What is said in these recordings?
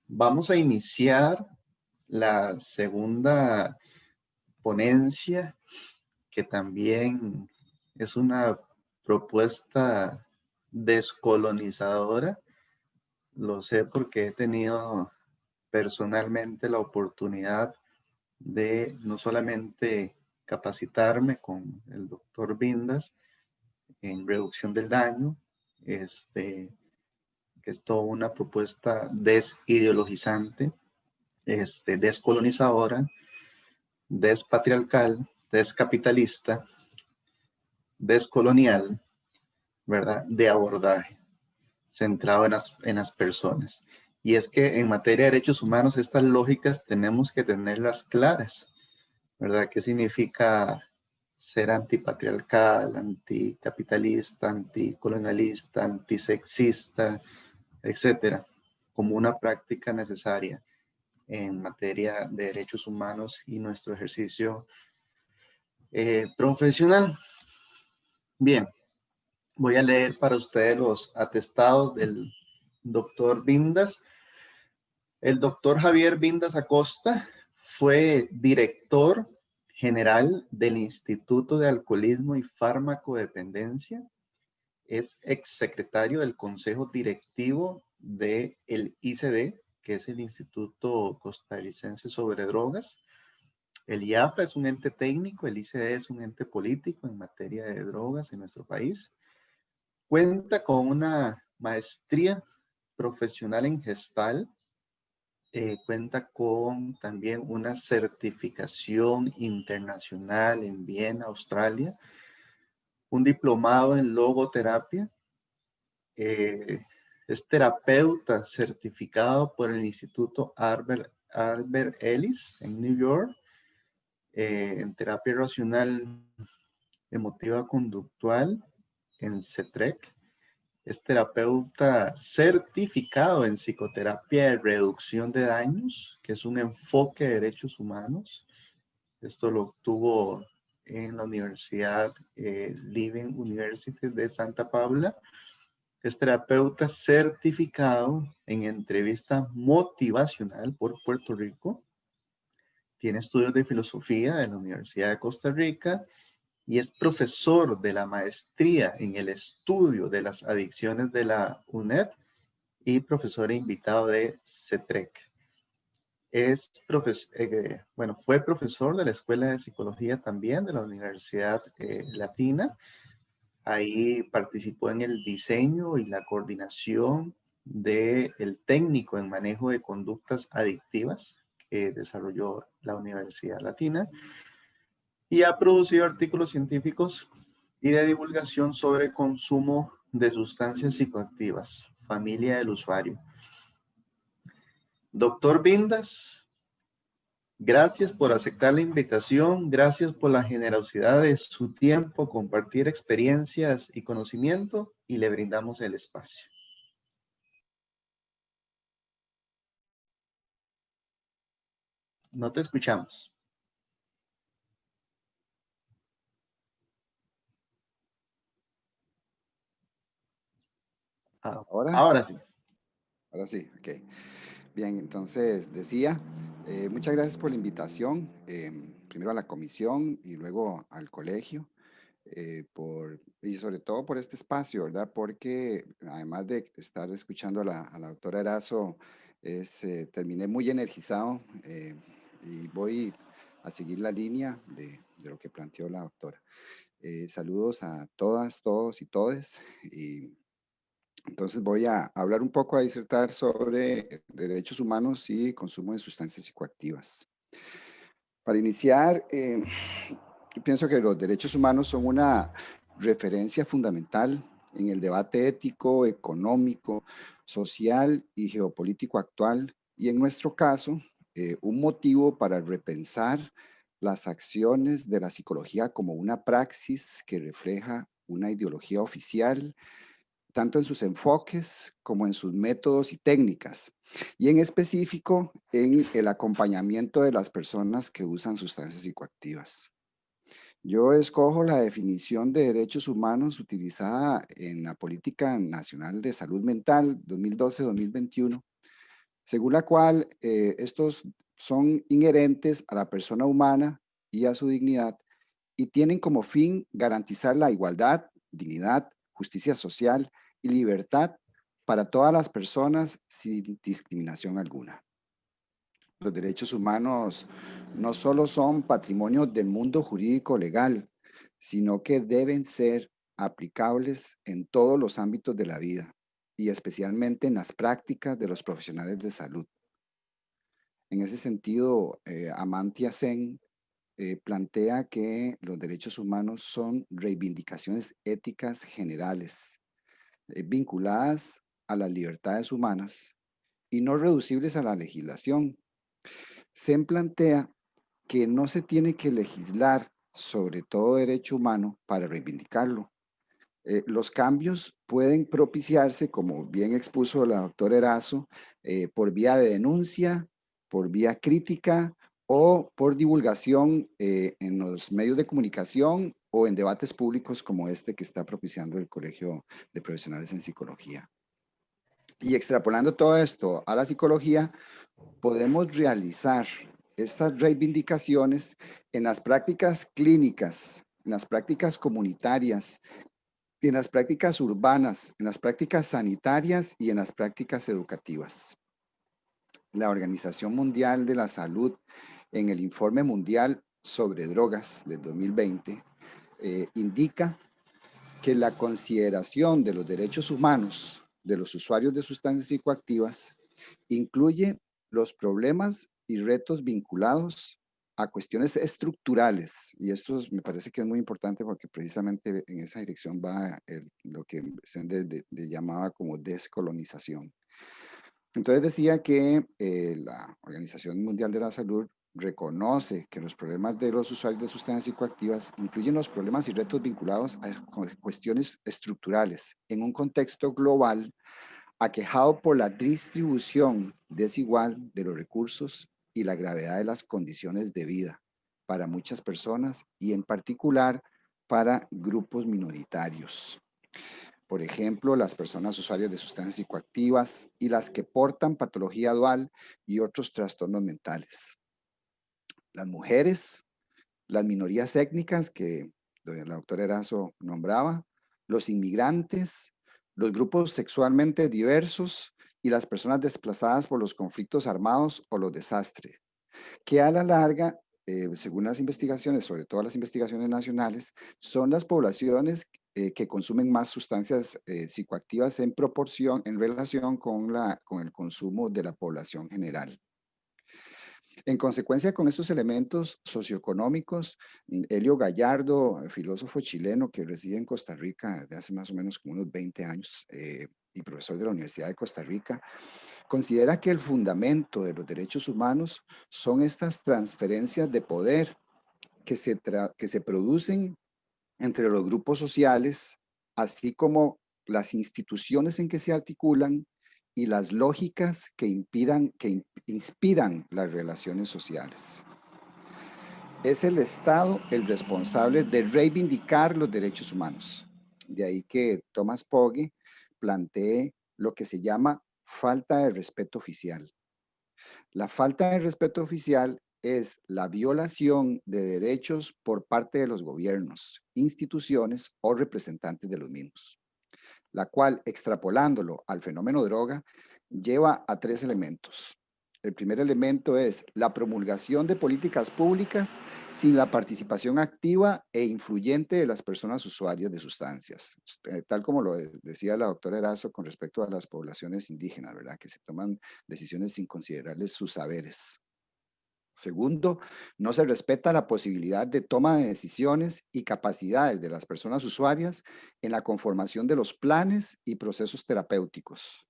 Vamos a iniciar la segunda ponencia, que también es una propuesta descolonizadora. Lo sé porque he tenido personalmente la oportunidad de no solamente capacitarme con el doctor Vindas en reducción del daño, que es toda una propuesta desideologizante, descolonizadora, despatriarcal, descapitalista, descolonial, ¿verdad? De abordaje, centrado en las personas. Y es que en materia de derechos humanos, estas lógicas tenemos que tenerlas claras, ¿verdad? ¿Qué significa ser antipatriarcal, anticapitalista, anticolonialista, antisexista, etcétera, como una práctica necesaria en materia de derechos humanos y nuestro ejercicio profesional? Bien, voy a leer para ustedes los atestados del doctor Vindas. El doctor Javier Vindas Acosta fue director general del Instituto de Alcoholismo y Farmacodependencia. Es exsecretario del Consejo Directivo del ICD, que es el Instituto Costarricense sobre Drogas. El IAFA es un ente técnico, el ICD es un ente político en materia de drogas en nuestro país. Cuenta con una maestría profesional en Gestal. Cuenta con también una certificación internacional en Viena, Australia. Un diplomado en logoterapia. Es terapeuta certificado por el Instituto Albert Ellis en New York. En terapia racional emotiva conductual en CETREC. Es terapeuta certificado en psicoterapia de reducción de daños, que es un enfoque de derechos humanos. Esto lo obtuvo en la Universidad Living University de Santa Paula. Es terapeuta certificado en entrevista motivacional por Puerto Rico. Tiene estudios de filosofía en la Universidad de Costa Rica y es profesor de la maestría en el estudio de las adicciones de la UNED y profesor invitado de CETREC. Fue profesor de la Escuela de Psicología también de la Universidad Latina. Ahí participó en el diseño y la coordinación del técnico en manejo de conductas adictivas que desarrolló la Universidad Latina. Y ha producido artículos científicos y de divulgación sobre consumo de sustancias psicoactivas, familia del usuario. Doctor Vindas, gracias por aceptar la invitación, gracias por la generosidad de su tiempo, compartir experiencias y conocimiento, y le brindamos el espacio. No te escuchamos. Ahora sí. Ahora sí, ok. Bien, entonces decía, muchas gracias por la invitación, primero a la comisión y luego al colegio, y sobre todo por este espacio, ¿verdad? Porque además de estar escuchando a la doctora Erazo, terminé muy energizado y voy a seguir la línea de lo que planteó la doctora. Saludos a todas, todos y todes. Y entonces voy a hablar un poco, a disertar sobre derechos humanos y consumo de sustancias psicoactivas. Para iniciar, yo pienso que los derechos humanos son una referencia fundamental en el debate ético, económico, social y geopolítico actual, y en nuestro caso, un motivo para repensar las acciones de la psicología como una praxis que refleja una ideología oficial, tanto en sus enfoques como en sus métodos y técnicas, y en específico en el acompañamiento de las personas que usan sustancias psicoactivas. Yo escojo la definición de derechos humanos utilizada en la Política Nacional de Salud Mental 2012-2021, según la cual estos son inherentes a la persona humana y a su dignidad y tienen como fin garantizar la igualdad, dignidad, justicia social y libertad para todas las personas sin discriminación alguna. Los derechos humanos no solo son patrimonio del mundo jurídico legal, sino que deben ser aplicables en todos los ámbitos de la vida y especialmente en las prácticas de los profesionales de salud. En ese sentido, Amartya Sen plantea que los derechos humanos son reivindicaciones éticas generales, vinculadas a las libertades humanas y no reducibles a la legislación. Sen plantea que no se tiene que legislar sobre todo derecho humano para reivindicarlo. Los cambios pueden propiciarse, como bien expuso la doctora Erazo, por vía de denuncia, por vía crítica o por divulgación en los medios de comunicación o en debates públicos como este que está propiciando el Colegio de Profesionales en Psicología. Y extrapolando todo esto a la psicología, podemos realizar estas reivindicaciones en las prácticas clínicas, en las prácticas comunitarias, en las prácticas urbanas, en las prácticas sanitarias y en las prácticas educativas. La Organización Mundial de la Salud, en el Informe Mundial sobre Drogas del 2020, indica que la consideración de los derechos humanos de los usuarios de sustancias psicoactivas incluye los problemas y retos vinculados a cuestiones estructurales, y esto me parece que es muy importante porque precisamente en esa dirección va lo que se llamaba como descolonización. Entonces decía que la Organización Mundial de la Salud reconoce que los problemas de los usuarios de sustancias psicoactivas incluyen los problemas y retos vinculados a cuestiones estructurales en un contexto global aquejado por la distribución desigual de los recursos y la gravedad de las condiciones de vida para muchas personas y en particular para grupos minoritarios. Por ejemplo, las personas usuarias de sustancias psicoactivas y las que portan patología dual y otros trastornos mentales. Las mujeres, las minorías étnicas que la doctora Erazo nombraba, los inmigrantes, los grupos sexualmente diversos y las personas desplazadas por los conflictos armados o los desastres, que a la larga, según las investigaciones, sobre todo las investigaciones nacionales, son las poblaciones que consumen más sustancias psicoactivas en proporción, en relación con el consumo de la población general. En consecuencia con estos elementos socioeconómicos, Helio Gallardo, filósofo chileno que reside en Costa Rica desde hace más o menos como unos 20 años y profesor de la Universidad de Costa Rica, considera que el fundamento de los derechos humanos son estas transferencias de poder que se producen entre los grupos sociales, así como las instituciones en que se articulan y las lógicas que inspiran las relaciones sociales. Es el Estado el responsable de reivindicar los derechos humanos. De ahí que Thomas Pogge plantee lo que se llama falta de respeto oficial. La falta de respeto oficial es la violación de derechos por parte de los gobiernos, instituciones o representantes de los mismos, la cual, extrapolándolo al fenómeno droga, lleva a tres elementos. El primer elemento es la promulgación de políticas públicas sin la participación activa e influyente de las personas usuarias de sustancias, tal como lo decía la doctora Erazo con respecto a las poblaciones indígenas, ¿verdad? Que se toman decisiones sin considerarles sus saberes. Segundo, no se respeta la posibilidad de toma de decisiones y capacidades de las personas usuarias en la conformación de los planes y procesos terapéuticos.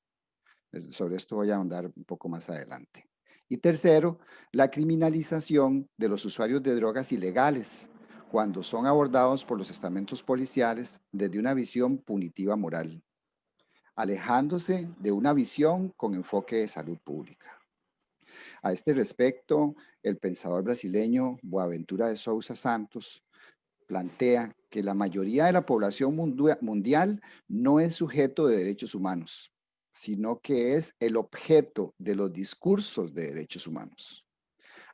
Sobre esto voy a ahondar un poco más adelante. Y tercero, la criminalización de los usuarios de drogas ilegales cuando son abordados por los estamentos policiales desde una visión punitiva moral, alejándose de una visión con enfoque de salud pública. A este respecto, el pensador brasileño Boaventura de Sousa Santos plantea que la mayoría de la población mundial no es sujeto de derechos humanos, sino que es el objeto de los discursos de derechos humanos.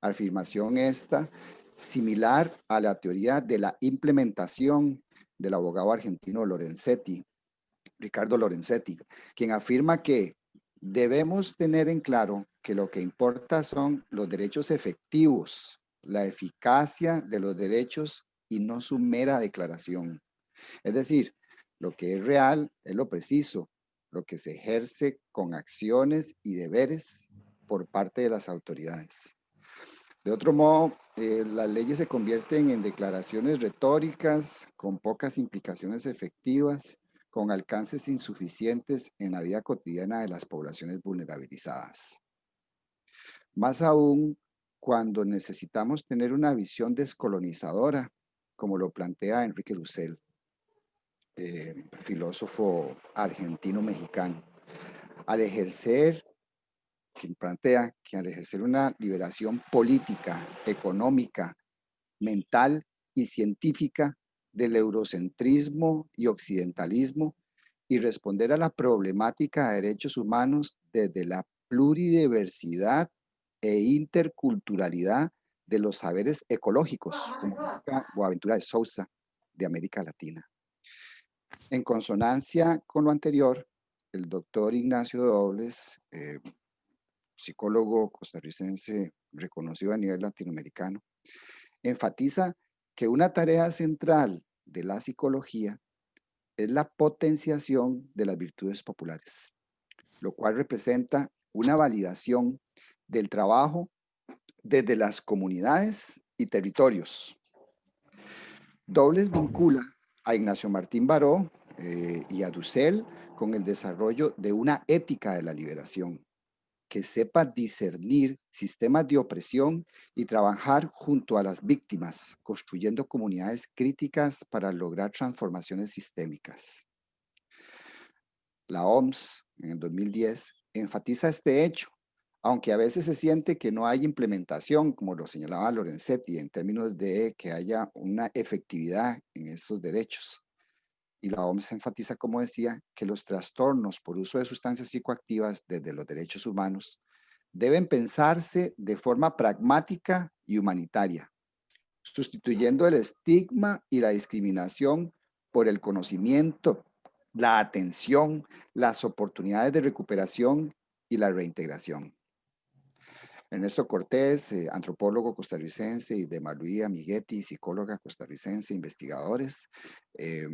Afirmación esta similar a la teoría de la implementación del abogado argentino Ricardo Lorenzetti, quien afirma que debemos tener en claro que lo que importa son los derechos efectivos, la eficacia de los derechos y no su mera declaración. Es decir, lo que es real es lo preciso, lo que se ejerce con acciones y deberes por parte de las autoridades. De otro modo, las leyes se convierten en declaraciones retóricas con pocas implicaciones efectivas, con alcances insuficientes en la vida cotidiana de las poblaciones vulnerabilizadas. Más aún cuando necesitamos tener una visión descolonizadora, como lo plantea Enrique Dussel, filósofo argentino-mexicano. Quien plantea que al ejercer una liberación política, económica, mental y científica del eurocentrismo y occidentalismo y responder a la problemática de derechos humanos desde la pluridiversidad e interculturalidad de los saberes ecológicos, como indica Boaventura de Sousa, de América Latina. En consonancia con lo anterior, el doctor Ignacio Dobles, psicólogo costarricense reconocido a nivel latinoamericano, enfatiza que una tarea central de la psicología es la potenciación de las virtudes populares, lo cual representa una validación del trabajo desde las comunidades y territorios. Dobles vincula a Ignacio Martín Baró y a Dussel con el desarrollo de una ética de la liberación que sepa discernir sistemas de opresión y trabajar junto a las víctimas, construyendo comunidades críticas para lograr transformaciones sistémicas. La OMS, en el 2010, enfatiza este hecho, aunque a veces se siente que no hay implementación, como lo señalaba Lorenzetti, en términos de que haya una efectividad en estos derechos. Y la OMS enfatiza, como decía, que los trastornos por uso de sustancias psicoactivas desde los derechos humanos deben pensarse de forma pragmática y humanitaria, sustituyendo el estigma y la discriminación por el conocimiento, la atención, las oportunidades de recuperación y la reintegración. Ernesto Cortés, antropólogo costarricense, y de María Amiguetti, psicóloga costarricense, investigadores, eh,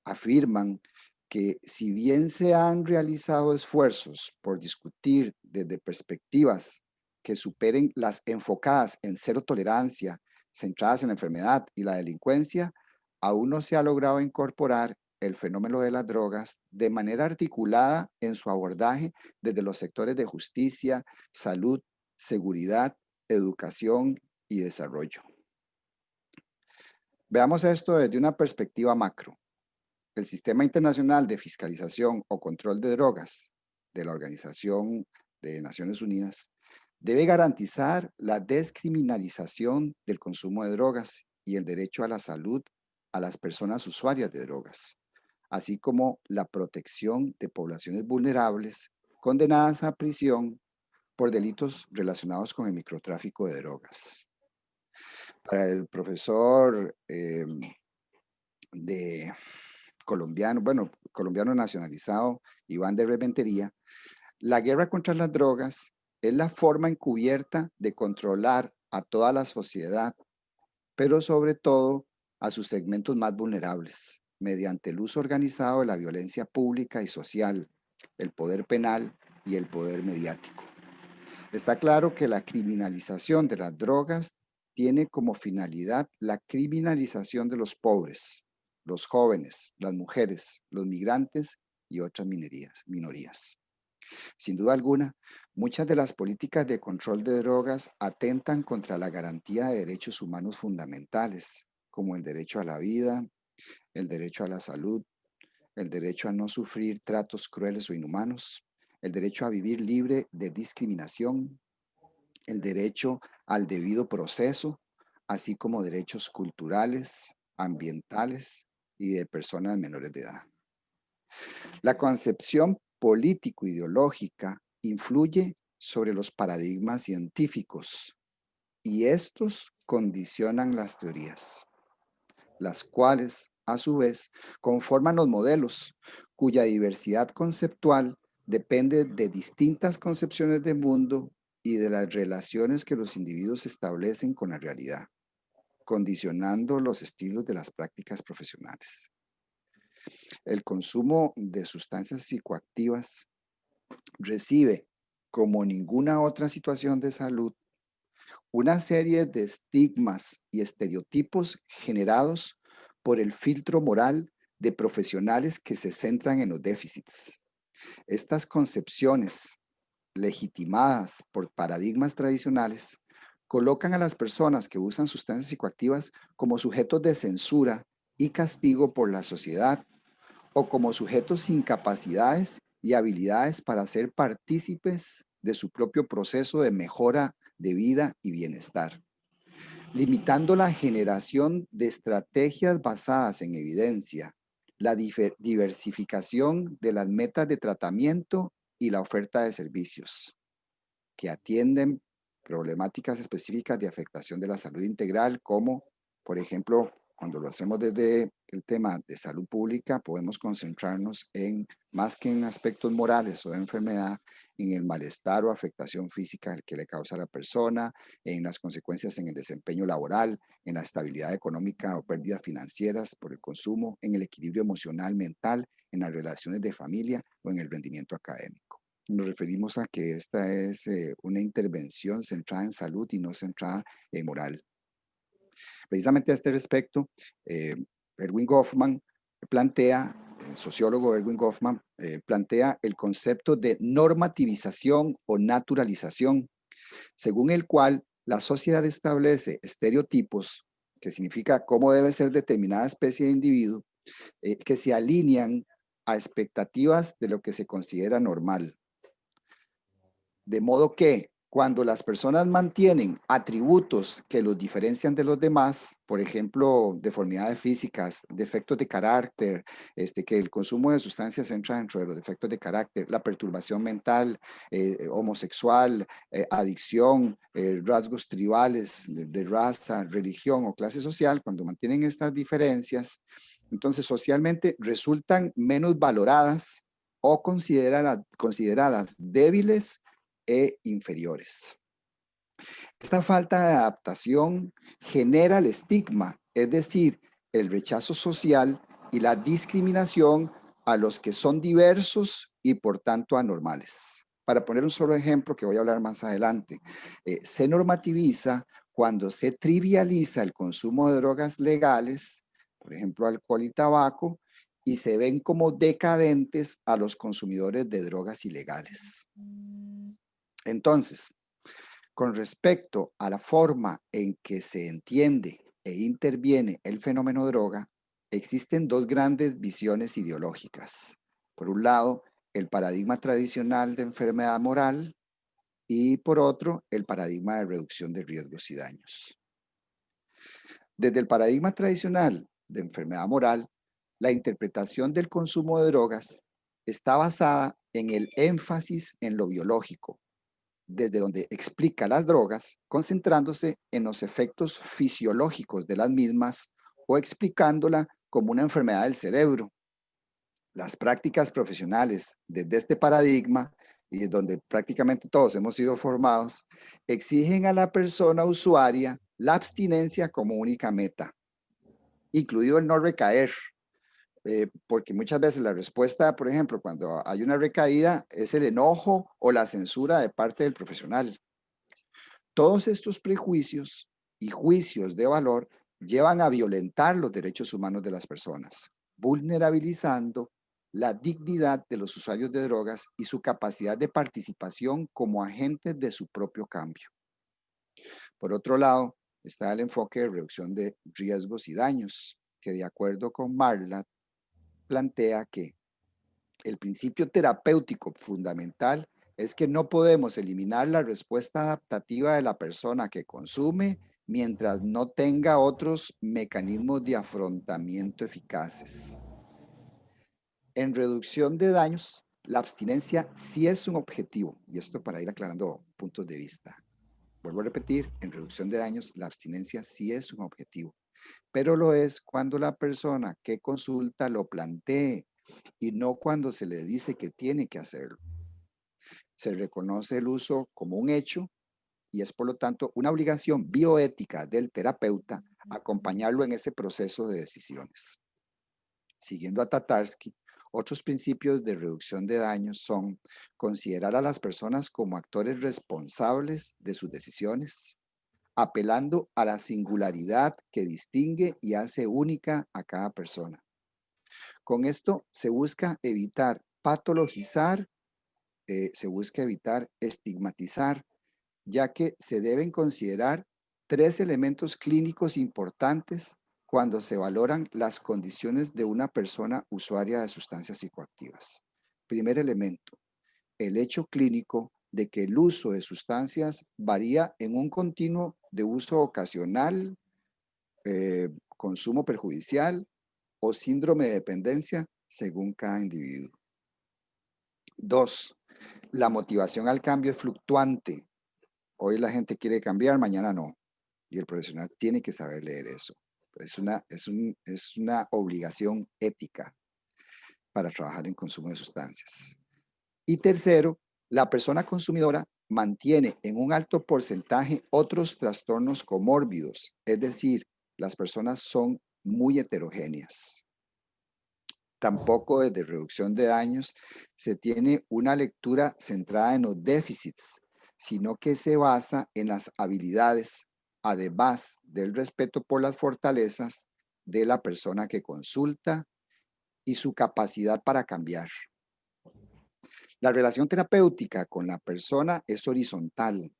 afirman que si bien se han realizado esfuerzos por discutir desde perspectivas que superen las enfocadas en cero tolerancia, centradas en la enfermedad y la delincuencia, aún no se ha logrado incorporar el fenómeno de las drogas de manera articulada en su abordaje desde los sectores de justicia, salud, seguridad, educación y desarrollo. Veamos esto desde una perspectiva macro. El Sistema Internacional de Fiscalización o Control de Drogas de la Organización de Naciones Unidas debe garantizar la descriminalización del consumo de drogas y el derecho a la salud a las personas usuarias de drogas, así como la protección de poblaciones vulnerables condenadas a prisión por delitos relacionados con el microtráfico de drogas. Para el profesor de colombiano nacionalizado, Iván de Reventería, la guerra contra las drogas es la forma encubierta de controlar a toda la sociedad, pero sobre todo a sus segmentos más vulnerables, mediante el uso organizado de la violencia pública y social, el poder penal y el poder mediático. Está claro que la criminalización de las drogas tiene como finalidad la criminalización de los pobres, los jóvenes, las mujeres, los migrantes y otras minorías. Sin duda alguna, muchas de las políticas de control de drogas atentan contra la garantía de derechos humanos fundamentales, como el derecho a la vida, el derecho a la salud, el derecho a no sufrir tratos crueles o inhumanos, el derecho a vivir libre de discriminación, el derecho al debido proceso, así como derechos culturales, ambientales y de personas menores de edad. La concepción político-ideológica influye sobre los paradigmas científicos y estos condicionan las teorías, las cuales, a su vez, conforman los modelos, cuya diversidad conceptual depende de distintas concepciones del mundo y de las relaciones que los individuos establecen con la realidad, condicionando los estilos de las prácticas profesionales. El consumo de sustancias psicoactivas recibe, como ninguna otra situación de salud, una serie de estigmas y estereotipos generados por el filtro moral de profesionales que se centran en los déficits. Estas concepciones, legitimadas por paradigmas tradicionales, colocan a las personas que usan sustancias psicoactivas como sujetos de censura y castigo por la sociedad o como sujetos sin capacidades y habilidades para ser partícipes de su propio proceso de mejora de vida y bienestar, limitando la generación de estrategias basadas en evidencia, la diversificación de las metas de tratamiento y la oferta de servicios que atienden problemáticas específicas de afectación de la salud integral, como, por ejemplo, cuando lo hacemos desde el tema de salud pública, podemos concentrarnos en, más que en aspectos morales o de enfermedad, en el malestar o afectación física que le causa a la persona, en las consecuencias en el desempeño laboral, en la estabilidad económica o pérdidas financieras por el consumo, en el equilibrio emocional, mental, en las relaciones de familia o en el rendimiento académico. Nos referimos a que esta es una intervención centrada en salud y no centrada en moral. Precisamente a este respecto, Erwin Goffman plantea, el sociólogo Erwin Goffman, plantea el concepto de normativización o naturalización, según el cual la sociedad establece estereotipos, que significa cómo debe ser determinada especie de individuo, que se alinean a expectativas de lo que se considera normal. De modo que cuando las personas mantienen atributos que los diferencian de los demás, por ejemplo, deformidades físicas, defectos de carácter, que el consumo de sustancias entra dentro de los defectos de carácter, la perturbación mental, homosexual, adicción, rasgos tribales de raza, religión o clase social, cuando mantienen estas diferencias, entonces socialmente resultan menos valoradas o consideradas débiles e inferiores. Esta falta de adaptación genera el estigma, es decir, el rechazo social y la discriminación a los que son diversos y por tanto anormales. Para poner un solo ejemplo que voy a hablar más adelante, se normativiza cuando se trivializa el consumo de drogas legales, por ejemplo, alcohol y tabaco, y se ven como decadentes a los consumidores de drogas ilegales. Entonces, con respecto a la forma en que se entiende e interviene el fenómeno droga, existen dos grandes visiones ideológicas. Por un lado, el paradigma tradicional de enfermedad moral y por otro, el paradigma de reducción de riesgos y daños. Desde el paradigma tradicional de enfermedad moral, la interpretación del consumo de drogas está basada en el énfasis en lo biológico, desde donde explica las drogas, concentrándose en los efectos fisiológicos de las mismas o explicándola como una enfermedad del cerebro. Las prácticas profesionales desde este paradigma, y es donde prácticamente todos hemos sido formados, exigen a la persona usuaria la abstinencia como única meta, incluido el no recaer, porque muchas veces la respuesta, por ejemplo, cuando hay una recaída, es el enojo o la censura de parte del profesional. Todos estos prejuicios y juicios de valor llevan a violentar los derechos humanos de las personas, vulnerabilizando la dignidad de los usuarios de drogas y su capacidad de participación como agentes de su propio cambio. Por otro lado, está el enfoque de reducción de riesgos y daños, que de acuerdo con Marlatt, plantea que el principio terapéutico fundamental es que no podemos eliminar la respuesta adaptativa de la persona que consume mientras no tenga otros mecanismos de afrontamiento eficaces. En reducción de daños, la abstinencia sí es un objetivo, y esto para ir aclarando puntos de vista. Vuelvo a repetir, en reducción de daños, la abstinencia sí es un objetivo, pero lo es cuando la persona que consulta lo plantee y no cuando se le dice que tiene que hacerlo. Se reconoce el uso como un hecho y es por lo tanto una obligación bioética del terapeuta acompañarlo en ese proceso de decisiones. Siguiendo a Tatarsky, otros principios de reducción de daños son considerar a las personas como actores responsables de sus decisiones, apelando a la singularidad que distingue y hace única a cada persona. Con esto se busca evitar patologizar, se busca evitar estigmatizar, ya que se deben considerar tres elementos clínicos importantes cuando se valoran las condiciones de una persona usuaria de sustancias psicoactivas. Primer elemento, el hecho clínico de que el uso de sustancias varía en un continuo de uso ocasional, consumo perjudicial o síndrome de dependencia según cada individuo. Dos, la motivación al cambio es fluctuante. Hoy la gente quiere cambiar, mañana no. Y el profesional tiene que saber leer eso. Es una obligación ética para trabajar en consumo de sustancias. Y tercero, la persona consumidora mantiene en un alto porcentaje otros trastornos comórbidos, es decir, las personas son muy heterogéneas. Tampoco desde reducción de daños se tiene una lectura centrada en los déficits, sino que se basa en las habilidades, además del respeto por las fortalezas de la persona que consulta y su capacidad para cambiar. La relación terapéutica con la persona es horizontal,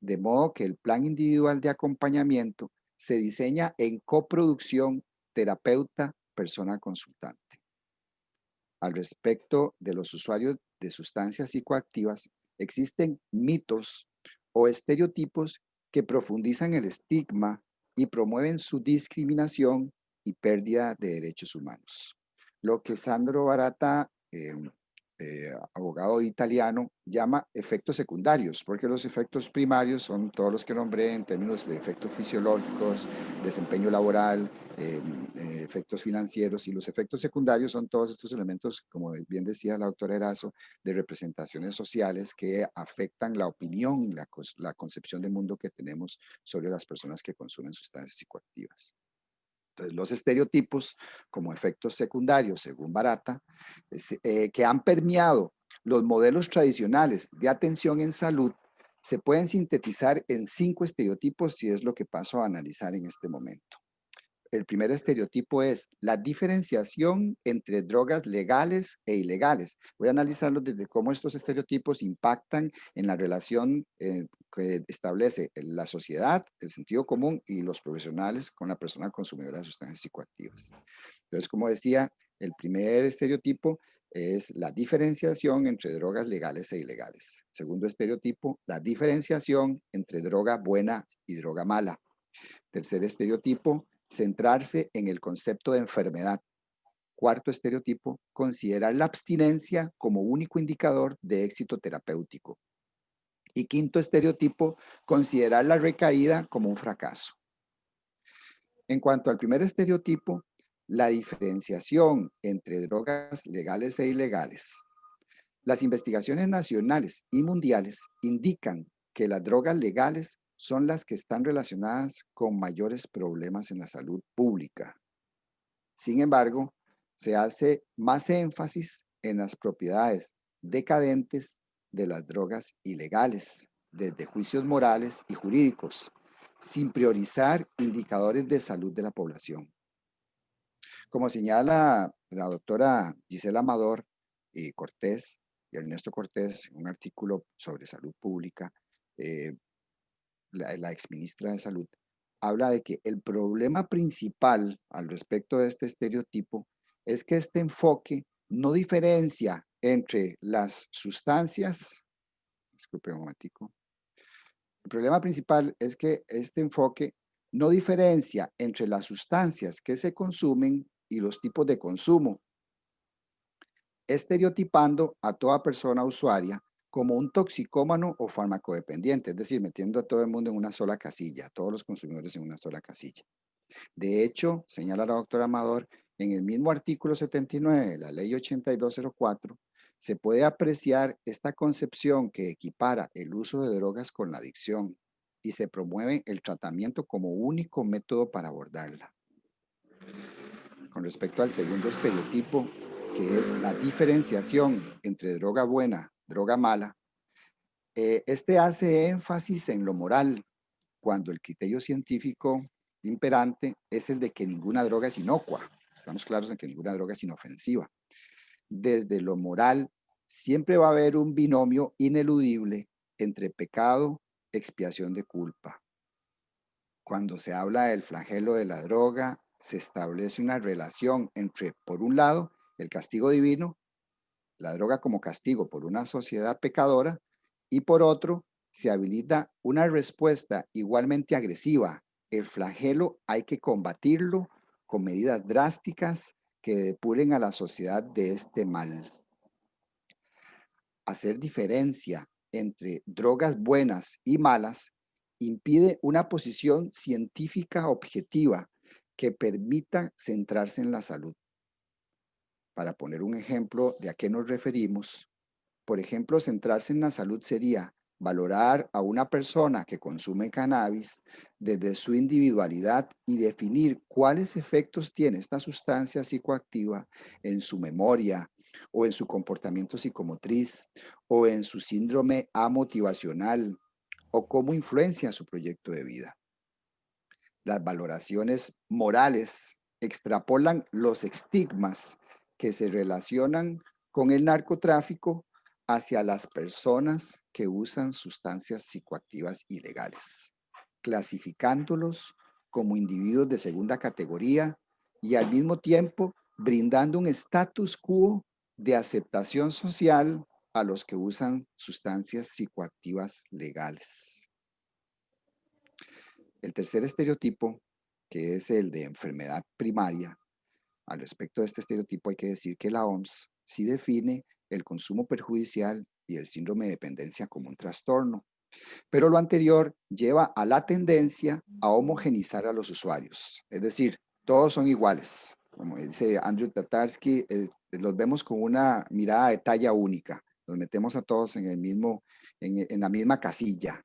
de modo que el plan individual de acompañamiento se diseña en coproducción terapeuta-persona consultante. Al respecto de los usuarios de sustancias psicoactivas, existen mitos o estereotipos que profundizan el estigma y promueven su discriminación y pérdida de derechos humanos. Lo que Sandro Barata, abogado italiano, llama efectos secundarios, porque los efectos primarios son todos los que nombré en términos de efectos fisiológicos, desempeño laboral, efectos financieros, y los efectos secundarios son todos estos elementos, como bien decía la doctora Erazo, de representaciones sociales que afectan la opinión, la concepción de mundo que tenemos sobre las personas que consumen sustancias psicoactivas. Entonces, los estereotipos como efectos secundarios, según Barata, que han permeado los modelos tradicionales de atención en salud, se pueden sintetizar en 5 estereotipos y es lo que paso a analizar en este momento. El primer estereotipo es la diferenciación entre drogas legales e ilegales. Voy a analizarlo desde cómo estos estereotipos impactan en la relación que establece la sociedad, el sentido común y los profesionales con la persona consumidora de sustancias psicoactivas. Entonces, como decía, el primer estereotipo es la diferenciación entre drogas legales e ilegales. Segundo estereotipo, la diferenciación entre droga buena y droga mala. Tercer estereotipo, centrarse en el concepto de enfermedad. Cuarto estereotipo, considerar la abstinencia como único indicador de éxito terapéutico. Y quinto estereotipo, considerar la recaída como un fracaso. En cuanto al primer estereotipo, la diferenciación entre drogas legales e ilegales. Las investigaciones nacionales y mundiales indican que las drogas legales son las que están relacionadas con mayores problemas en la salud pública. Sin embargo, se hace más énfasis en las propiedades decadentes de las drogas ilegales, desde juicios morales y jurídicos, sin priorizar indicadores de salud de la población. Como señala la doctora Gisela Amador y Cortés y Ernesto Cortés, en un artículo sobre salud pública, la exministra de Salud, habla de que el problema principal al respecto de este estereotipo es que este enfoque no diferencia entre las sustancias, disculpe un momentico, el problema principal es que este enfoque no diferencia entre las sustancias que se consumen y los tipos de consumo, estereotipando a toda persona usuaria como un toxicómano o farmacodependiente, es decir, metiendo a todo el mundo en una sola casilla, a todos los consumidores en una sola casilla. De hecho, señala la doctora Amador, en el mismo artículo 79 de la ley 8204, se puede apreciar esta concepción que equipara el uso de drogas con la adicción y se promueve el tratamiento como único método para abordarla. Con respecto al segundo estereotipo, que es la diferenciación entre droga buena, droga mala, este hace énfasis en lo moral, cuando el criterio científico imperante es el de que ninguna droga es inocua. Estamos claros en que ninguna droga es inofensiva. Desde lo moral, siempre va a haber un binomio ineludible entre pecado, expiación de culpa. Cuando se habla del flagelo de la droga, se establece una relación entre, por un lado, el castigo divino, la droga como castigo por una sociedad pecadora, y por otro, se habilita una respuesta igualmente agresiva. El flagelo hay que combatirlo con medidas drásticas que depuren a la sociedad de este mal. Hacer diferencia entre drogas buenas y malas impide una posición científica objetiva que permita centrarse en la salud. Para poner un ejemplo de a qué nos referimos, por ejemplo, centrarse en la salud sería valorar a una persona que consume cannabis desde su individualidad y definir cuáles efectos tiene esta sustancia psicoactiva en su memoria o en su comportamiento psicomotriz o en su síndrome amotivacional o cómo influencia su proyecto de vida. Las valoraciones morales extrapolan los estigmas que se relacionan con el narcotráfico hacia las personas que usan sustancias psicoactivas ilegales, clasificándolos como individuos de segunda categoría y al mismo tiempo brindando un status quo de aceptación social a los que usan sustancias psicoactivas legales. El tercer estereotipo, que es el de enfermedad primaria, al respecto de este estereotipo hay que decir que la OMS sí define el consumo perjudicial y el síndrome de dependencia como un trastorno, pero lo anterior lleva a la tendencia a homogenizar a los usuarios, es decir, todos son iguales. Como dice Andrew Tatarsky, los vemos con una mirada de talla única, los metemos a todos en la misma casilla.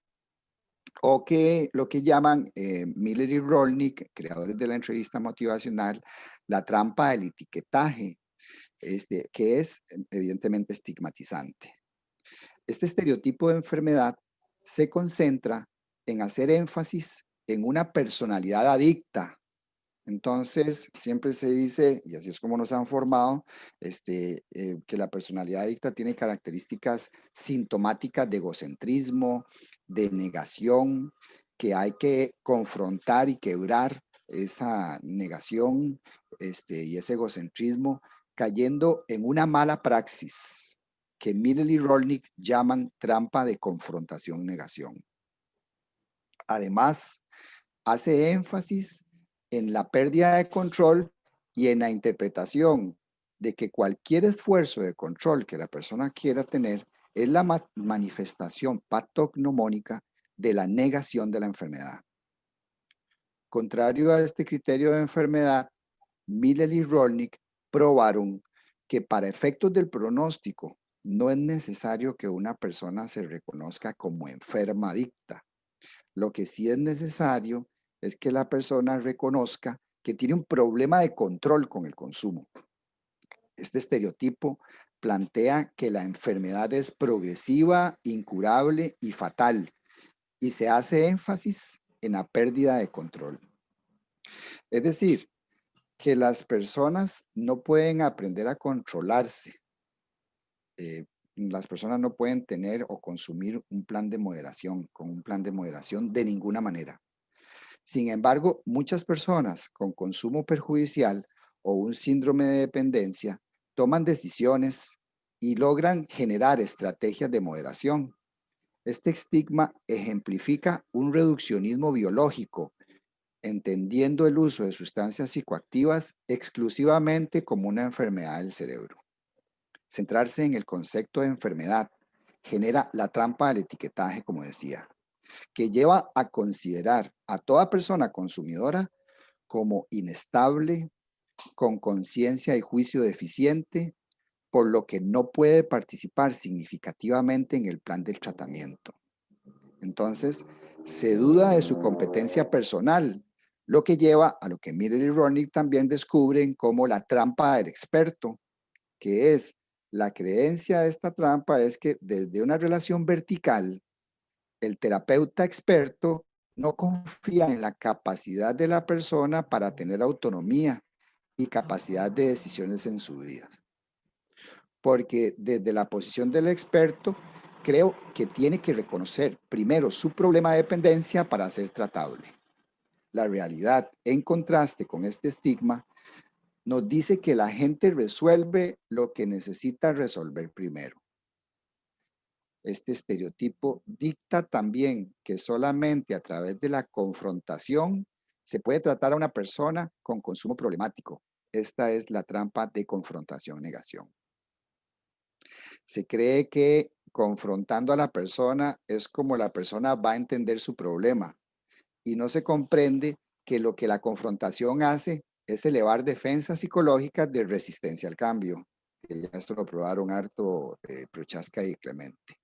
O que lo que llaman Miller y Rolnick, creadores de la entrevista motivacional, la trampa del etiquetaje, que es evidentemente estigmatizante. Este estereotipo de enfermedad se concentra en hacer énfasis en una personalidad adicta. Entonces, siempre se dice, y así es como nos han formado, que la personalidad adicta tiene características sintomáticas de egocentrismo, de negación, que hay que confrontar y quebrar esa negación y ese egocentrismo, cayendo en una mala praxis que Miller y Rolnick llaman trampa de confrontación-negación. Además, hace énfasis en la pérdida de control y en la interpretación de que cualquier esfuerzo de control que la persona quiera tener es la manifestación patognomónica de la negación de la enfermedad. Contrario a este criterio de enfermedad, Miller y Rolnick probaron que para efectos del pronóstico no es necesario que una persona se reconozca como enferma adicta. Lo que sí es necesario es que la persona reconozca que tiene un problema de control con el consumo. Este estereotipo plantea que la enfermedad es progresiva, incurable y fatal, y se hace énfasis en la pérdida de control. Es decir, que las personas no pueden aprender a controlarse. Las personas no pueden tener o consumir un plan de moderación, con un plan de moderación de ninguna manera. Sin embargo, muchas personas con consumo perjudicial o un síndrome de dependencia toman decisiones y logran generar estrategias de moderación. Este estigma ejemplifica un reduccionismo biológico entendiendo el uso de sustancias psicoactivas exclusivamente como una enfermedad del cerebro. Centrarse en el concepto de enfermedad genera la trampa del etiquetaje, como decía, que lleva a considerar a toda persona consumidora como inestable, con conciencia y juicio deficiente, por lo que no puede participar significativamente en el plan del tratamiento. Entonces, se duda de su competencia personal, lo que lleva a lo que Miller y Ronick también descubren como la trampa del experto, que es la creencia de esta trampa es que desde una relación vertical, el terapeuta experto no confía en la capacidad de la persona para tener autonomía y capacidad de decisiones en su vida. Porque desde la posición del experto, creo que tiene que reconocer primero su problema de dependencia para ser tratable. La realidad, en contraste con este estigma, nos dice que la gente resuelve lo que necesita resolver primero. Este estereotipo dicta también que solamente a través de la confrontación se puede tratar a una persona con consumo problemático. Esta es la trampa de confrontación-negación. Se cree que confrontando a la persona es como la persona va a entender su problema y no se comprende que lo que la confrontación hace es elevar defensas psicológicas de resistencia al cambio. Que ya esto lo probaron harto Prochaska y Clemente.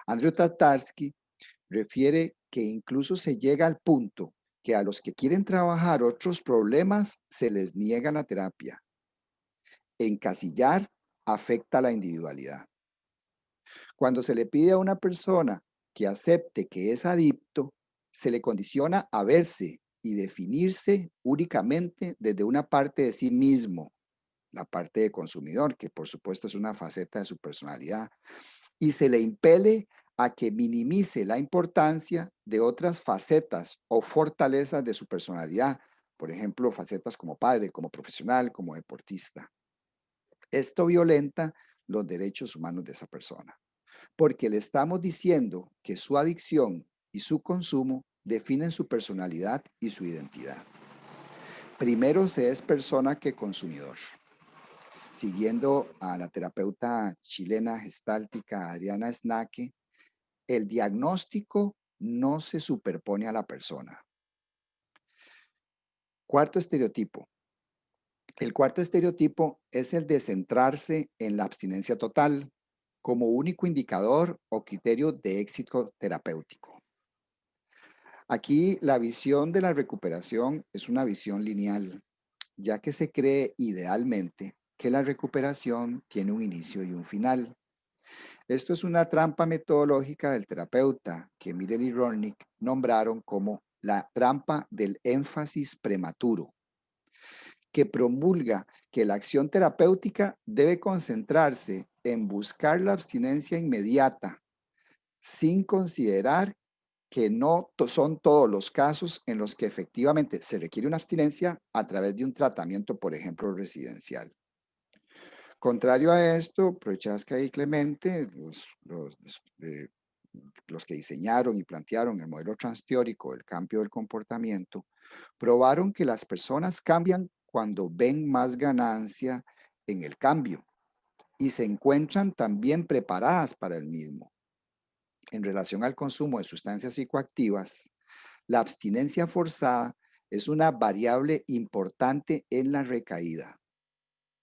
Andrew Tatarsky refiere que incluso se llega al punto que a los que quieren trabajar otros problemas se les niega la terapia. Encasillar afecta la individualidad. Cuando se le pide a una persona que acepte que es adicto, se le condiciona a verse y definirse únicamente desde una parte de sí mismo, la parte de consumidor, que por supuesto es una faceta de su personalidad, y se le impele a que minimice la importancia de otras facetas o fortalezas de su personalidad, por ejemplo, facetas como padre, como profesional, como deportista. Esto violenta los derechos humanos de esa persona, porque le estamos diciendo que su adicción y su consumo definen su personalidad y su identidad. Primero se es persona que consumidor. Siguiendo a la terapeuta chilena gestáltica Adriana Snaque, el diagnóstico no se superpone a la persona. Cuarto estereotipo. El cuarto estereotipo es el de centrarse en la abstinencia total como único indicador o criterio de éxito terapéutico. Aquí la visión de la recuperación es una visión lineal, ya que se cree idealmente que la recuperación tiene un inicio y un final. Esto es una trampa metodológica del terapeuta que Miller y Ronick nombraron como la trampa del énfasis prematuro, que promulga que la acción terapéutica debe concentrarse en buscar la abstinencia inmediata, sin considerar que no son todos los casos en los que efectivamente se requiere una abstinencia a través de un tratamiento, por ejemplo, residencial. Contrario a esto, Prochaska y Clemente, los que diseñaron y plantearon el modelo transteórico del cambio del comportamiento, probaron que las personas cambian cuando ven más ganancia en el cambio y se encuentran también preparadas para el mismo. En relación al consumo de sustancias psicoactivas, la abstinencia forzada es una variable importante en la recaída.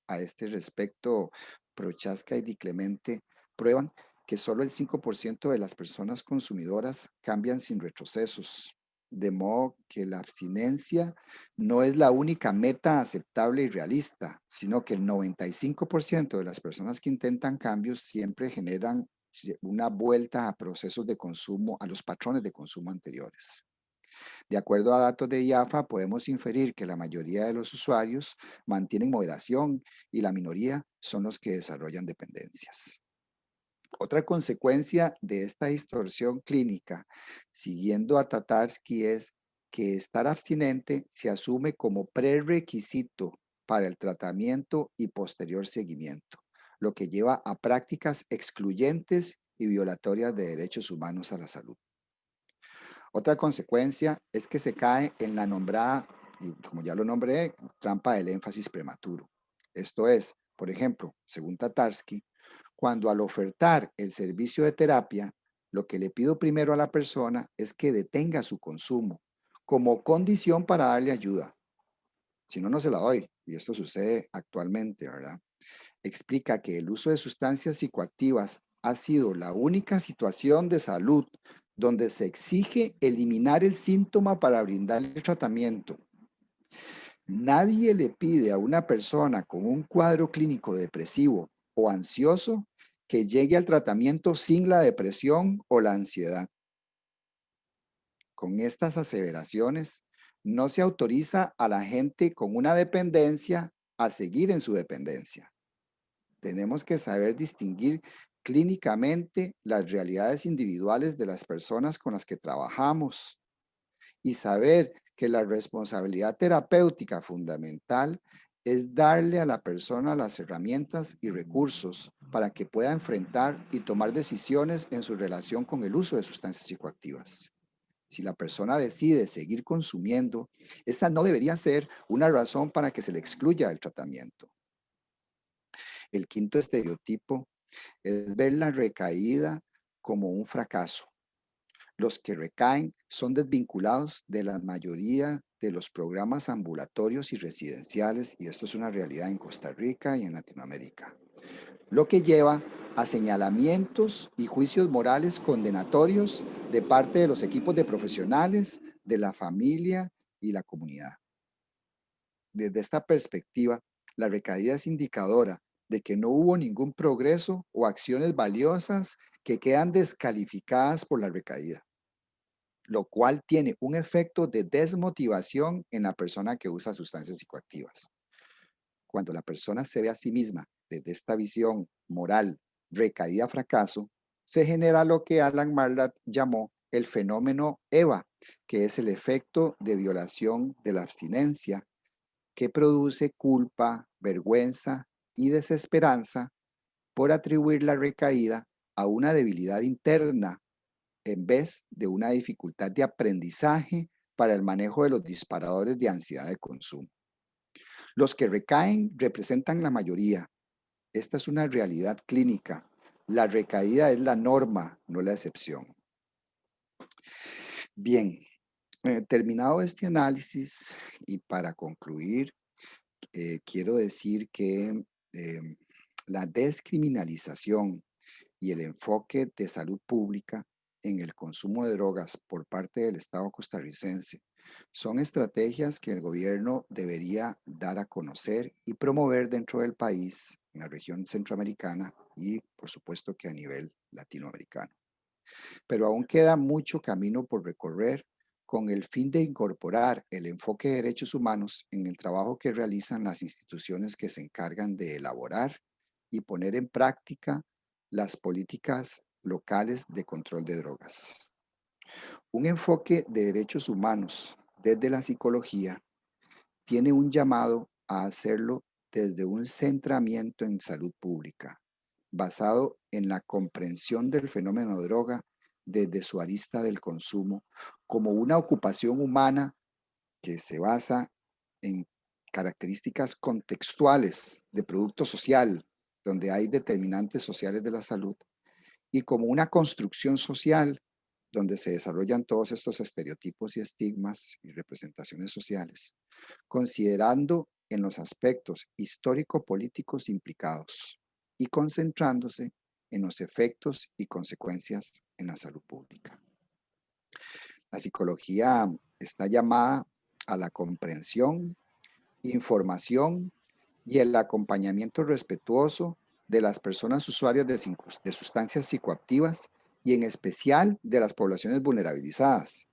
A este respecto, Prochaska y Di Clemente prueban que solo el 5% de las personas consumidoras cambian sin retrocesos, de modo que la abstinencia no es la única meta aceptable y realista, sino que el 95% de las personas que intentan cambios siempre generan una vuelta a procesos de consumo, a los patrones de consumo anteriores. De acuerdo a datos de IAFA, podemos inferir que la mayoría de los usuarios mantienen moderación y la minoría son los que desarrollan dependencias. Otra consecuencia de esta distorsión clínica, siguiendo a Tatarsky, es que estar abstinente se asume como prerequisito para el tratamiento y posterior seguimiento, lo que lleva a prácticas excluyentes y violatorias de derechos humanos a la salud. Otra consecuencia es que se cae en la nombrada, y como ya lo nombré, trampa del énfasis prematuro. Esto es, por ejemplo, según Tatarsky, cuando al ofertar el servicio de terapia, lo que le pido primero a la persona es que detenga su consumo como condición para darle ayuda. Si no, no se la doy. Y esto sucede actualmente, ¿verdad? Explica que el uso de sustancias psicoactivas ha sido la única situación de salud donde se exige eliminar el síntoma para brindarle el tratamiento. Nadie le pide a una persona con un cuadro clínico depresivo o ansioso que llegue al tratamiento sin la depresión o la ansiedad. Con estas aseveraciones, no se autoriza a la gente con una dependencia a seguir en su dependencia. Tenemos que saber distinguir clínicamente las realidades individuales de las personas con las que trabajamos y saber que la responsabilidad terapéutica fundamental es darle a la persona las herramientas y recursos para que pueda enfrentar y tomar decisiones en su relación con el uso de sustancias psicoactivas. Si la persona decide seguir consumiendo, esta no debería ser una razón para que se le excluya el tratamiento. El quinto estereotipo es ver la recaída como un fracaso. Los que recaen son desvinculados de la mayoría de los programas ambulatorios y residenciales, y esto es una realidad en Costa Rica y en Latinoamérica, lo que lleva a señalamientos y juicios morales condenatorios de parte de los equipos de profesionales, de la familia y la comunidad. Desde esta perspectiva, la recaída es indicadora de que no hubo ningún progreso o acciones valiosas que quedan descalificadas por la recaída, lo cual tiene un efecto de desmotivación en la persona que usa sustancias psicoactivas. Cuando la persona se ve a sí misma desde esta visión moral, recaída, fracaso, se genera lo que Alan Marlatt llamó el fenómeno EVA, que es el efecto de violación de la abstinencia, que produce culpa, vergüenza y desesperanza por atribuir la recaída a una debilidad interna en vez de una dificultad de aprendizaje para el manejo de los disparadores de ansiedad de consumo. Los que recaen representan la mayoría. Esta es una realidad clínica. La recaída es la norma, no la excepción. Bien, terminado este análisis y para concluir, quiero decir que la descriminalización y el enfoque de salud pública en el consumo de drogas por parte del Estado costarricense son estrategias que el gobierno debería dar a conocer y promover dentro del país, en la región centroamericana y por supuesto que a nivel latinoamericano. Pero aún queda mucho camino por recorrer con el fin de incorporar el enfoque de derechos humanos en el trabajo que realizan las instituciones que se encargan de elaborar y poner en práctica las políticas locales de control de drogas. Un enfoque de derechos humanos desde la psicología tiene un llamado a hacerlo desde un centramiento en salud pública, basado en la comprensión del fenómeno droga desde su arista del consumo como una ocupación humana que se basa en características contextuales de producto social, donde hay determinantes sociales de la salud, y como una construcción social donde se desarrollan todos estos estereotipos y estigmas y representaciones sociales, considerando en los aspectos histórico-políticos implicados y concentrándose en los efectos y consecuencias en la salud pública. La psicología está llamada a la comprensión, información y el acompañamiento respetuoso de las personas usuarias de sustancias psicoactivas y en especial de las poblaciones vulnerabilizadas,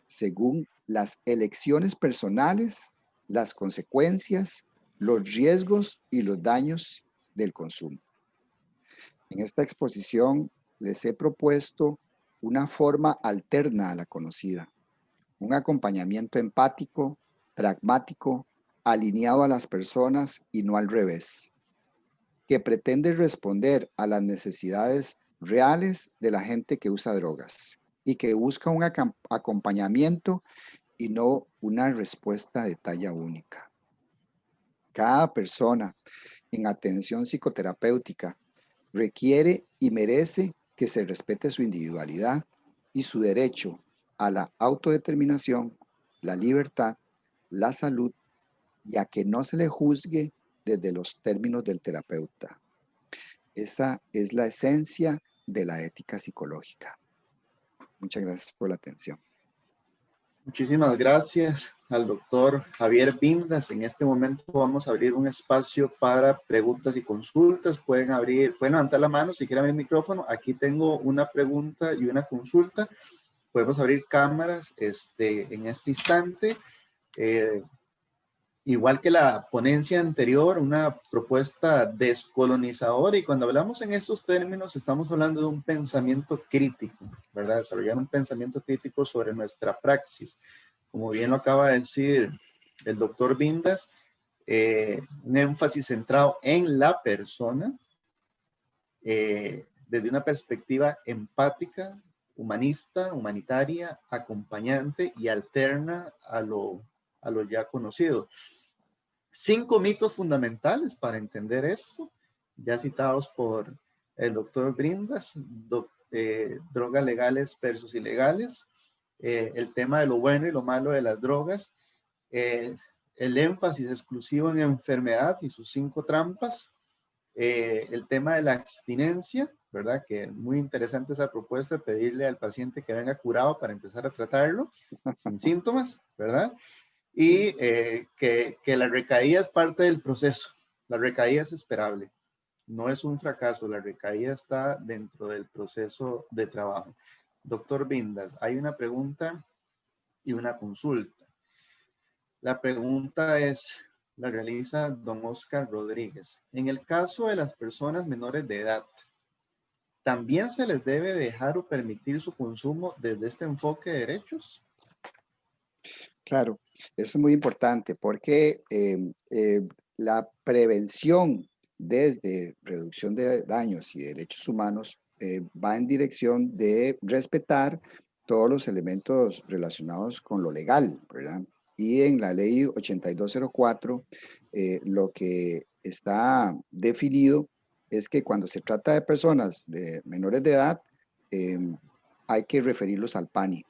según las elecciones personales, las consecuencias, los riesgos y los daños del consumo. En esta exposición les he propuesto una forma alterna a la conocida, un acompañamiento empático, pragmático, alineado a las personas y no al revés, que pretende responder a las necesidades reales de la gente que usa drogas y que busca un acompañamiento y no una respuesta de talla única. Cada persona en atención psicoterapéutica requiere y merece que se respete su individualidad y su derecho a la autodeterminación, la libertad, la salud y a que no se le juzgue desde los términos del terapeuta. Esa es la esencia de la ética psicológica. Muchas gracias por la atención. Muchísimas gracias al doctor Javier Vindas. En este momento vamos a abrir un espacio para preguntas y consultas. Pueden levantar la mano si quieren abrir el micrófono. Aquí tengo una pregunta y una consulta. Podemos abrir cámaras en este instante. Igual que la ponencia anterior, una propuesta descolonizadora, y cuando hablamos en estos términos estamos hablando de un pensamiento crítico, ¿verdad? Desarrollar un pensamiento crítico sobre nuestra praxis. Como bien lo acaba de decir el doctor Vindas, un énfasis centrado en la persona, desde una perspectiva empática, humanista, humanitaria, acompañante y alterna a lo ya conocido. 5 mitos fundamentales para entender esto, ya citados por el doctor Brindas, drogas legales versus ilegales, el tema de lo bueno y lo malo de las drogas, el énfasis exclusivo en enfermedad y sus 5 trampas, el tema de la abstinencia, ¿verdad? Que es muy interesante esa propuesta, pedirle al paciente que venga curado para empezar a tratarlo sin síntomas, ¿verdad? Y que la recaída es parte del proceso. La recaída es esperable, no es un fracaso, la recaída está dentro del proceso de trabajo. Doctor Vindas, hay una pregunta y una consulta. La pregunta la realiza don Oscar Rodríguez. En el caso de las personas menores de edad, ¿también se les debe dejar o permitir su consumo desde este enfoque de derechos? Claro, eso es muy importante porque la prevención desde reducción de daños y derechos humanos va en dirección de respetar todos los elementos relacionados con lo legal, ¿verdad? Y en la ley 8204, lo que está definido es que cuando se trata de personas de menores de edad, hay que referirlos al PANI,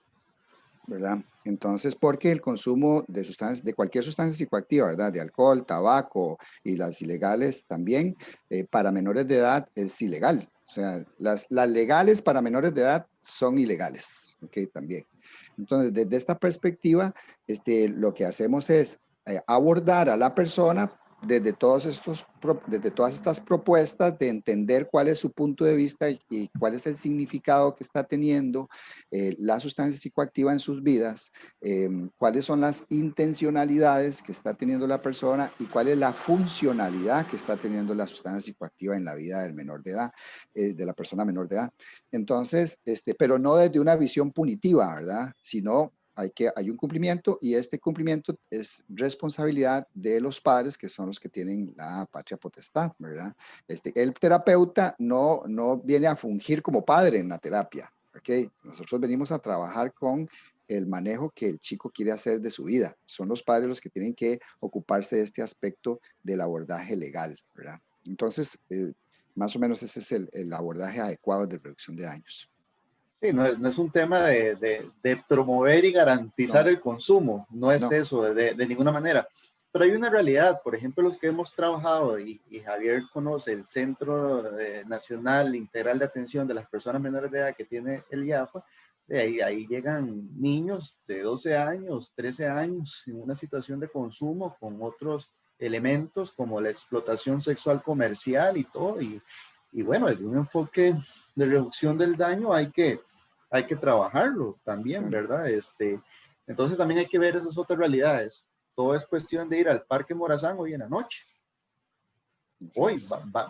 ¿verdad? Entonces, porque el consumo de sustancias, de cualquier sustancia psicoactiva, ¿verdad? De alcohol, tabaco y las ilegales también, para menores de edad es ilegal. O sea, las legales para menores de edad son ilegales, ¿ok? También. Entonces, desde esta perspectiva, lo que hacemos es abordar a la persona desde todas estas propuestas de entender cuál es su punto de vista y cuál es el significado que está teniendo la sustancia psicoactiva en sus vidas, cuáles son las intencionalidades que está teniendo la persona y cuál es la funcionalidad que está teniendo la sustancia psicoactiva en la vida del menor de edad, de la persona menor de edad. Entonces, pero no desde una visión punitiva, ¿verdad? Sino hay un cumplimiento y este cumplimiento es responsabilidad de los padres, que son los que tienen la patria potestad, ¿verdad? El terapeuta no viene a fungir como padre en la terapia, ¿ok? Nosotros venimos a trabajar con el manejo que el chico quiere hacer de su vida. Son los padres los que tienen que ocuparse de este aspecto del abordaje legal, ¿verdad? Entonces, más o menos ese es el abordaje adecuado de reducción de daños. Sí, no es un tema de promover y garantizar el consumo, no es eso de ninguna manera. Pero hay una realidad, por ejemplo, los que hemos trabajado, y Javier conoce el Centro Nacional Integral de Atención de las Personas Menores de Edad que tiene el IAFA, ahí llegan niños de 12 años, 13 años, en una situación de consumo con otros elementos como la explotación sexual comercial y todo, y bueno, desde un enfoque de reducción del daño hay que trabajarlo también, ¿verdad? Entonces también hay que ver esas otras realidades. Todo es cuestión de ir al Parque Morazán hoy en la noche.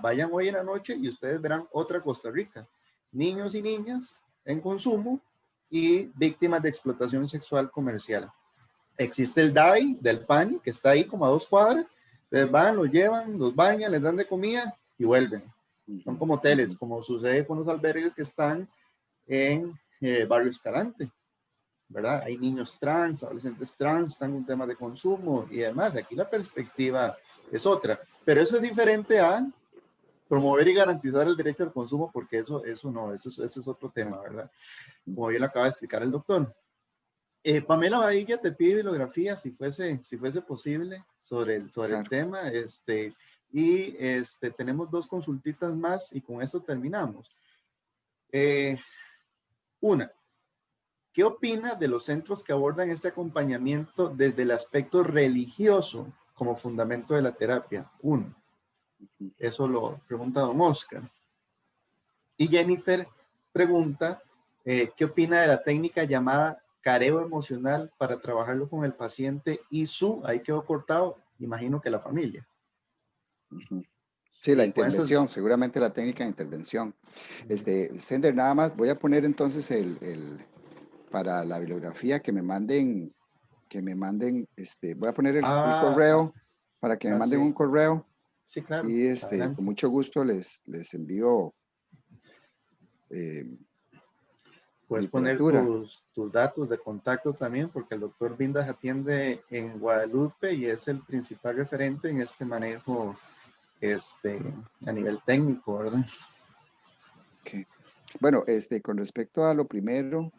Vayan hoy en la noche y ustedes verán otra Costa Rica. Niños y niñas en consumo y víctimas de explotación sexual comercial. Existe el DAI del PANI, que está ahí como a 2 cuadras. Ustedes van, los llevan, los bañan, les dan de comida y vuelven. Son como hoteles, como sucede con los albergues que están en Barrio Escalante, ¿verdad? Hay niños trans, adolescentes trans, están en temas de consumo y demás. Aquí la perspectiva es otra, pero eso es diferente a promover y garantizar el derecho al consumo, porque eso no, eso es otro tema, ¿verdad? Como bien lo acaba de explicar el doctor. Pamela Badilla te pide bibliografía, si fuese posible, sobre el Claro. tema, y tenemos 2 consultitas más y con eso terminamos. Una, ¿qué opina de los centros que abordan este acompañamiento desde el aspecto religioso como fundamento de la terapia? Uno, eso lo pregunta don Oscar. Y Jennifer pregunta, ¿qué opina de la técnica llamada careo emocional para trabajarlo con el paciente y ahí quedó cortado, imagino que la familia? Sí, la Y con eso, intervención, seguramente la técnica de intervención. Sender, nada más, voy a poner entonces para la bibliografía voy a poner el correo para que me manden sí, un correo sí, claro, y con adelante. mucho gusto les envío eh, Puedes poner literatura. tus datos de contacto también, porque el doctor Vindas atiende en Guadalupe y es el principal referente en este manejo a nivel técnico, ¿verdad? Okay. Bueno, con respecto a lo primero,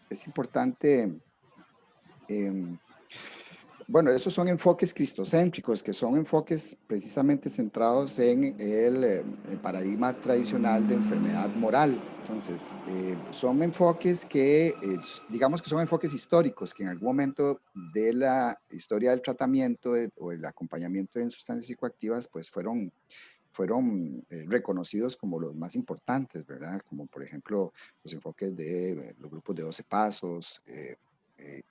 es importante, bueno, esos son enfoques cristocéntricos, que son enfoques precisamente centrados en el paradigma tradicional de enfermedad moral. Entonces, son enfoques digamos que son enfoques históricos, que en algún momento de la historia del tratamiento o el acompañamiento en sustancias psicoactivas, pues fueron reconocidos como los más importantes, ¿verdad? Como por ejemplo los enfoques de los grupos de 12 pasos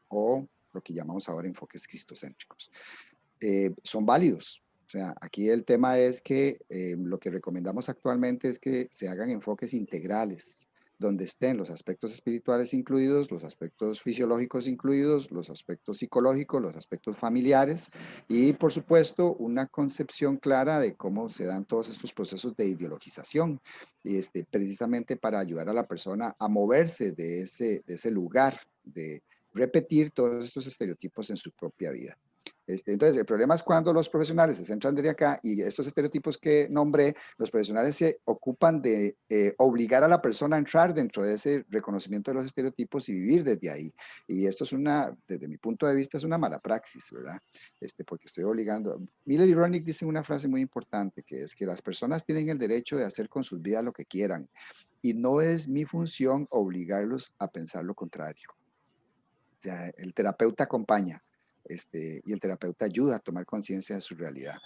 o lo que llamamos ahora enfoques cristocéntricos. Son válidos. O sea, aquí el tema es que lo que recomendamos actualmente es que se hagan enfoques integrales, donde estén los aspectos espirituales incluidos, los aspectos fisiológicos incluidos, los aspectos psicológicos, los aspectos familiares y, por supuesto, una concepción clara de cómo se dan todos estos procesos de ideologización, y precisamente para ayudar a la persona a moverse de ese lugar, de repetir todos estos estereotipos en su propia vida. Entonces, el problema es cuando los profesionales se centran desde acá y estos estereotipos que nombré, los profesionales se ocupan de obligar a la persona a entrar dentro de ese reconocimiento de los estereotipos y vivir desde ahí. Y esto desde mi punto de vista, es una mala praxis, ¿verdad? Porque estoy obligando. Miller y Rollnick dicen una frase muy importante, que es que las personas tienen el derecho de hacer con sus vidas lo que quieran y no es mi función obligarlos a pensar lo contrario. O sea, el terapeuta acompaña, y el terapeuta ayuda a tomar conciencia de su realidad,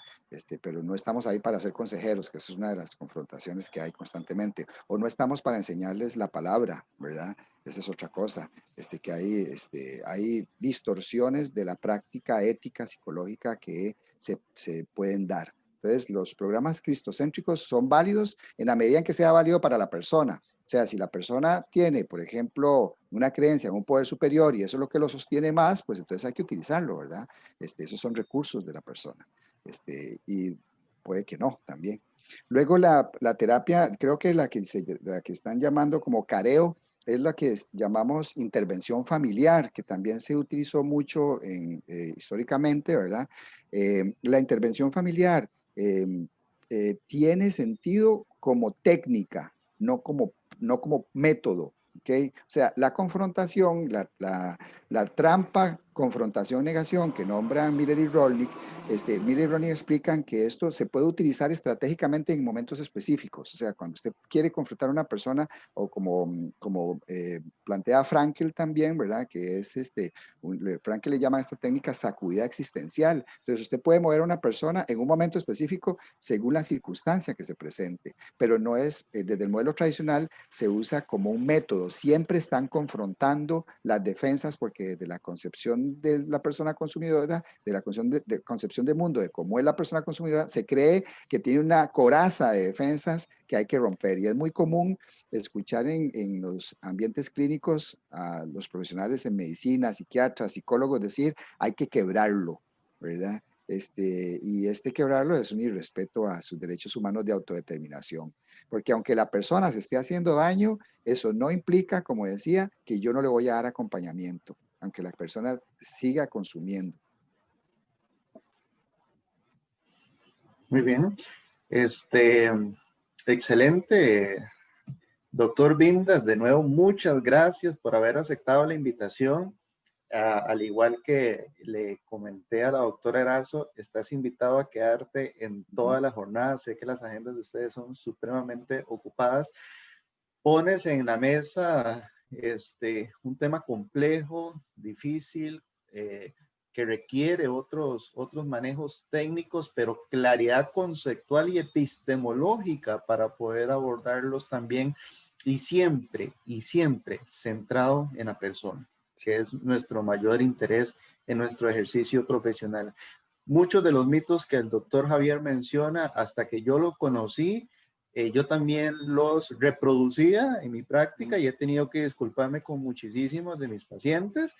pero no estamos ahí para ser consejeros, que eso es una de las confrontaciones que hay constantemente, o no estamos para enseñarles la palabra, ¿verdad? Esa es otra cosa, que hay distorsiones de la práctica ética, psicológica que se pueden dar. Entonces, los programas cristocéntricos son válidos en la medida en que sea válido para la persona. O sea, si la persona tiene, por ejemplo, una creencia en un poder superior y eso es lo que lo sostiene más, pues entonces hay que utilizarlo, ¿verdad? Esos son recursos de la persona. Y puede que no, también. Luego la terapia, creo que la que están llamando como careo, es la que llamamos intervención familiar, que también se utilizó mucho históricamente, ¿verdad? La intervención familiar tiene sentido como técnica, no como método, ¿ok? O sea, la confrontación, la trampa, confrontación, negación que nombran Miller y Rollnick, Miller y Rollnick explican que esto se puede utilizar estratégicamente en momentos específicos. O sea, cuando usted quiere confrontar a una persona, o como plantea Frankl también, ¿verdad? Que es Frankl le llama a esta técnica sacudida existencial. Entonces, usted puede mover a una persona en un momento específico según la circunstancia que se presente, pero no es, desde el modelo tradicional, se usa como un método. Siempre están confrontando las defensas porque desde la concepción de la persona consumidora, de la concepción de mundo, de cómo es la persona consumidora, se cree que tiene una coraza de defensas que hay que romper. Y es muy común escuchar en los ambientes clínicos a los profesionales en medicina, psiquiatras, psicólogos decir, hay que quebrarlo, ¿verdad? Y quebrarlo es un irrespeto a sus derechos humanos de autodeterminación. Porque aunque la persona se esté haciendo daño, eso no implica, como decía, que yo no le voy a dar acompañamiento, aunque la persona siga consumiendo. Muy bien. Este, excelente, doctor Vindas. De nuevo, muchas gracias por haber aceptado la invitación. Al igual que le comenté a la doctora Erazo, estás invitado a quedarte en toda la jornada. Sé que las agendas de ustedes son supremamente ocupadas. Pones en la mesa un tema complejo, difícil, que requiere otros manejos técnicos, pero claridad conceptual y epistemológica para poder abordarlos también, y siempre centrado en la persona, que es nuestro mayor interés en nuestro ejercicio profesional. Muchos de los mitos que el doctor Javier menciona, hasta que yo lo conocí, yo también los reproducía en mi práctica y he tenido que disculparme con muchísimos de mis pacientes.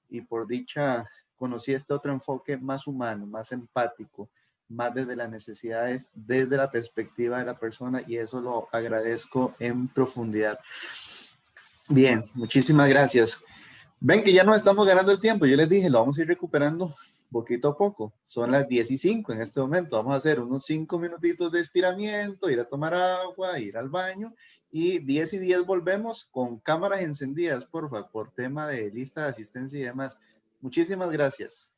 Y por dicha conocí este otro enfoque más humano, más empático, más desde las necesidades, desde la perspectiva de la persona, y eso lo agradezco en profundidad. Bien, muchísimas gracias. Ven que ya nos estamos ganando el tiempo. Yo les dije, lo vamos a ir recuperando poquito a poco. Son las 10:05 en este momento. Vamos a hacer unos 5 minutitos de estiramiento, ir a tomar agua, ir al baño, y 10:10 volvemos con cámaras encendidas, por favor, por tema de lista de asistencia y demás. Muchísimas gracias.